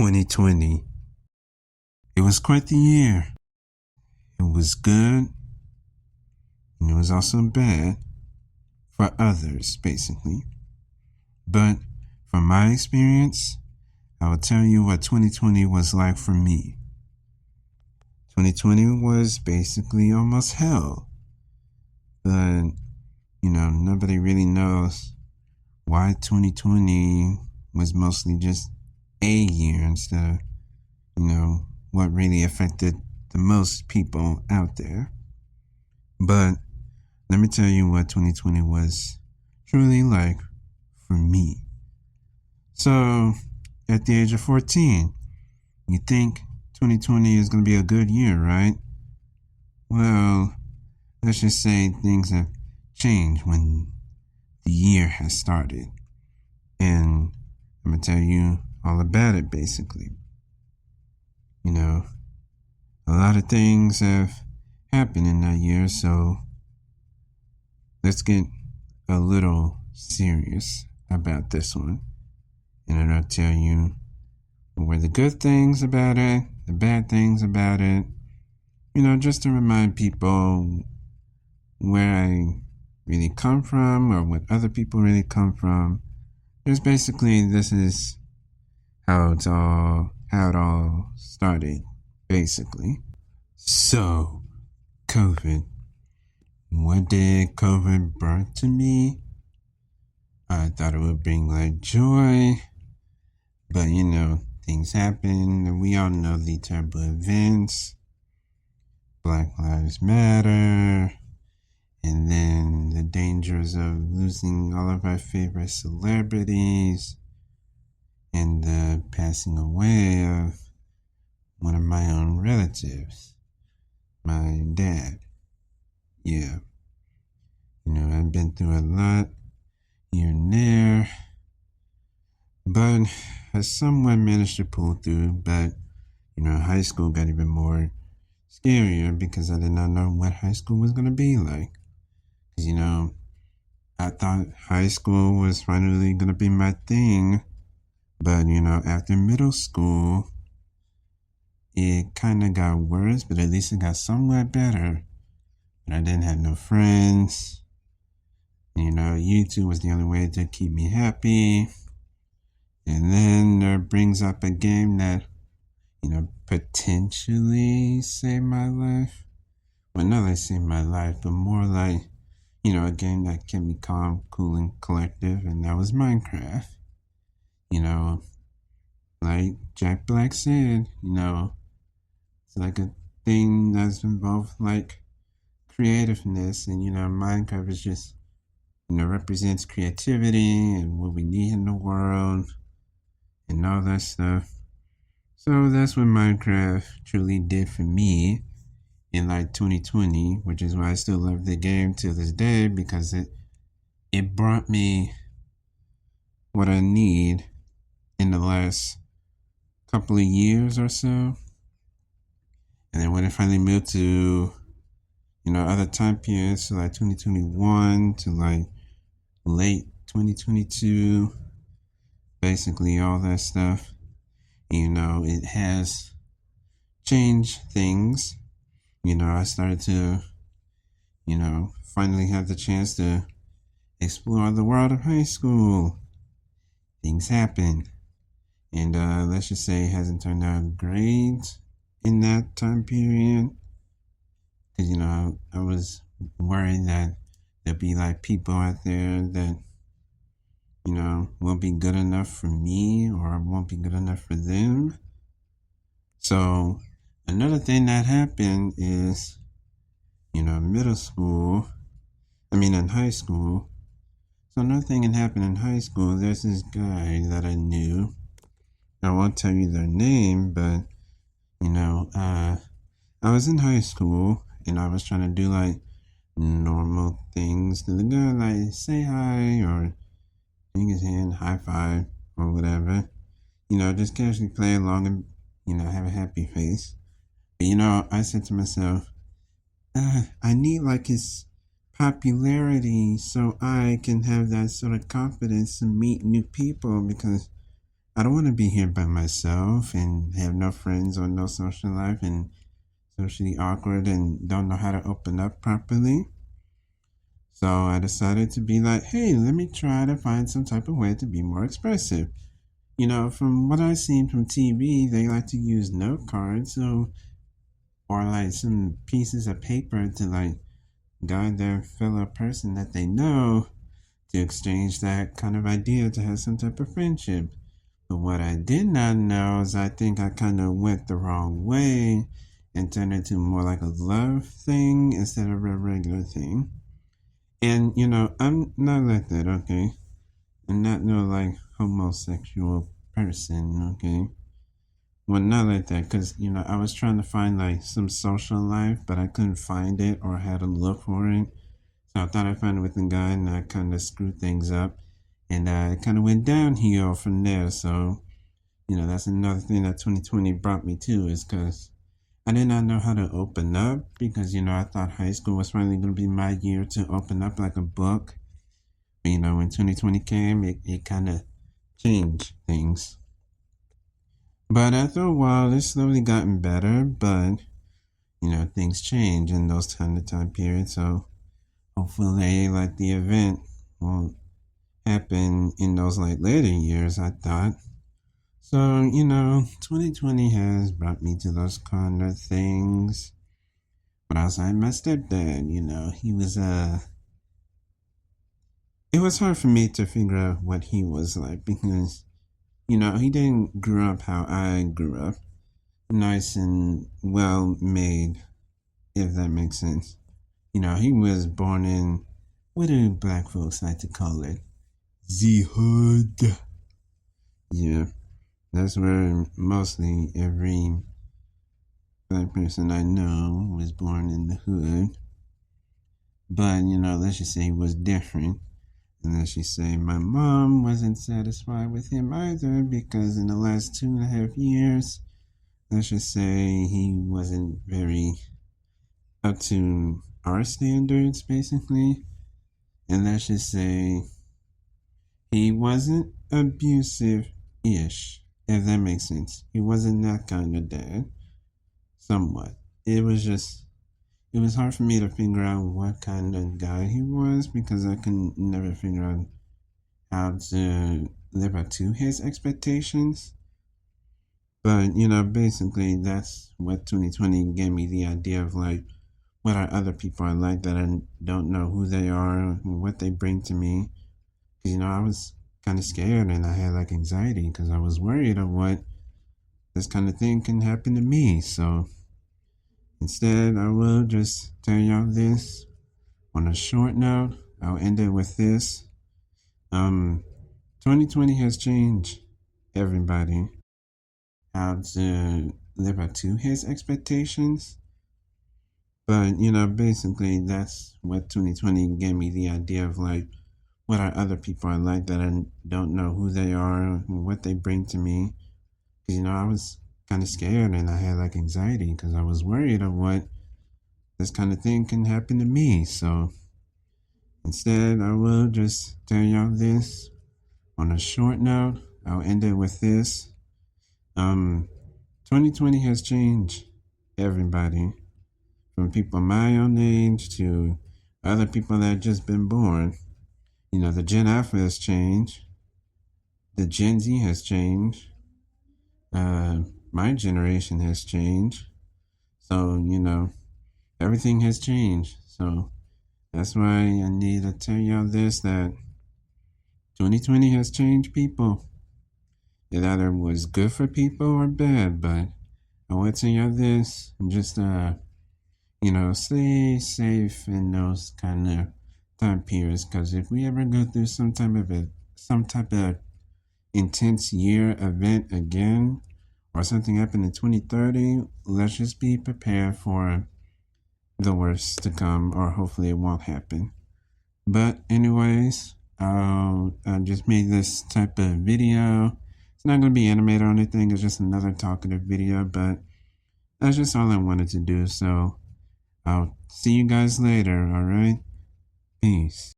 2020. It was quite the year. It was good, and it was also bad for others, basically. But from my experience, I will tell you what 2020 was like for me. 2020 was basically almost hell. But, nobody really knows why 2020 was mostly just a year instead of, what really affected the most people out there. But let me tell you what 2020 was truly like for me. So, at the age of 14, you think 2020 is going to be a good year, right? Well, let's just say things have changed when the year has started. And I'm going to tell you all about it, basically. A lot of things have happened in that year, so let's get a little serious about this one. And then I'll tell you what were the good things about it, the bad things about it, just to remind people where I really come from or what other people really come from. Just basically, this is how it all started, basically. So, COVID. What did COVID bring to me? I thought it would bring like joy, but things happen, and we all know the terrible events. Black Lives Matter, and then the dangers of losing all of our favorite celebrities, and the passing away of one of my own relatives, my dad. Yeah. I've been through a lot here and there, but I somewhat managed to pull through. But, high school got even more scarier because I did not know what high school was going to be like. Because, I thought high school was finally going to be my thing. But, after middle school, it kind of got worse, but at least it got somewhat better. But I didn't have no friends. YouTube was the only way to keep me happy. And then there brings up a game that, potentially saved my life. Well, not like saved my life, but more like, a game that kept me calm, cool, and collective, and that was Minecraft. Like Jack Black said, it's like a thing that's involved like creativeness, and Minecraft is just represents creativity and what we need in the world and all that stuff. So that's what Minecraft truly did for me in like 2020, which is why I still love the game to this day, because it brought me what I need in the last couple of years or so. And then when I finally moved to other time periods, so like 2021 to like late 2022, basically all that stuff, it has changed things. I started to, finally have the chance to explore the world of high school. Things happen. And let's just say it hasn't turned out great in that time period. Because, I was worried that there'd be like people out there that, won't be good enough for me or won't be good enough for them. So another thing that happened is, in high school. So another thing that happened in high school, there's this guy that I knew. I won't tell you their name, but, I was in high school and I was trying to do like normal things to the guy, like say hi or shake his hand, high five or whatever. Just casually play along and, have a happy face. But, I said to myself, I need like his popularity so I can have that sort of confidence to meet new people, because I don't want to be here by myself and have no friends or no social life and socially awkward and don't know how to open up properly. So I decided to be like, hey, let me try to find some type of way to be more expressive. From what I've seen from TV, they like to use note cards, or like some pieces of paper to like guide their fellow person that they know to exchange that kind of idea to have some type of friendship. But what I did not know is I think I kind of went the wrong way and turned it into more like a love thing instead of a regular thing. And I'm not like that, okay? I'm not no like homosexual person, okay? Well, not like that, because I was trying to find like some social life, but I couldn't find it or had to look for it. So I thought I found it with a guy, and I kind of screwed things up, and it kind of went downhill from there. So that's another thing that 2020 brought me to, is because I did not know how to open up, because I thought high school was finally going to be my year to open up like a book. But when 2020 came, it kind of changed things. But after a while, it's slowly gotten better. But things change in those kind of time periods. So hopefully, like the event won't happen in those like later years, I thought. So 2020 has brought me to those kind of things. But outside my stepdad, he was it was hard for me to figure out what he was like, because he didn't grow up how I grew up, nice and well made, if that makes sense. He was born in, what do black folks like to call it? The hood. Yeah, that's where mostly every black person I know was born, in the hood. But, let's just say he was different. And let's just say my mom wasn't satisfied with him either, because in the last 2.5 years, let's just say he wasn't very up to our standards, basically. And let's just say he wasn't abusive ish, if that makes sense. He wasn't that kind of dad, somewhat. It was hard for me to figure out what kind of guy he was, because I could never figure out how to live up to his expectations. But, basically, that's what 2020 gave me the idea of, like, what are other people are like that I don't know who they are, what they bring to me. Because, I was kind of scared, and I had, like, anxiety, because I was worried of what this kind of thing can happen to me. So instead, I will just tell y'all this on a short note. I'll end it with this. 2020 has changed everybody how to live up to his expectations. But, basically, that's what 2020 gave me the idea of, like, what are other people are like that I don't know who they are, what they bring to me. Because, I was kind of scared, and I had, like, anxiety, because I was worried of what this kind of thing can happen to me. So instead, I will just tell y'all this on a short note. I'll end it with this. 2020 has changed everybody, from people my own age to other people that just been born. The Gen Alpha has changed. The Gen Z has changed. My generation has changed. So, everything has changed. So that's why I need to tell y'all this, that 2020 has changed people. It either was good for people or bad, but I want to tell y'all this, just stay safe in those kind of time periods, because if we ever go through some type of intense year event again, or something happened in 2030, let's just be prepared for the worst to come, or hopefully it won't happen. But anyways, I just made this type of video. It's not going to be animated or anything. It's just another talkative video, but that's just all I wanted to do. So I'll see you guys later. All right. Peace.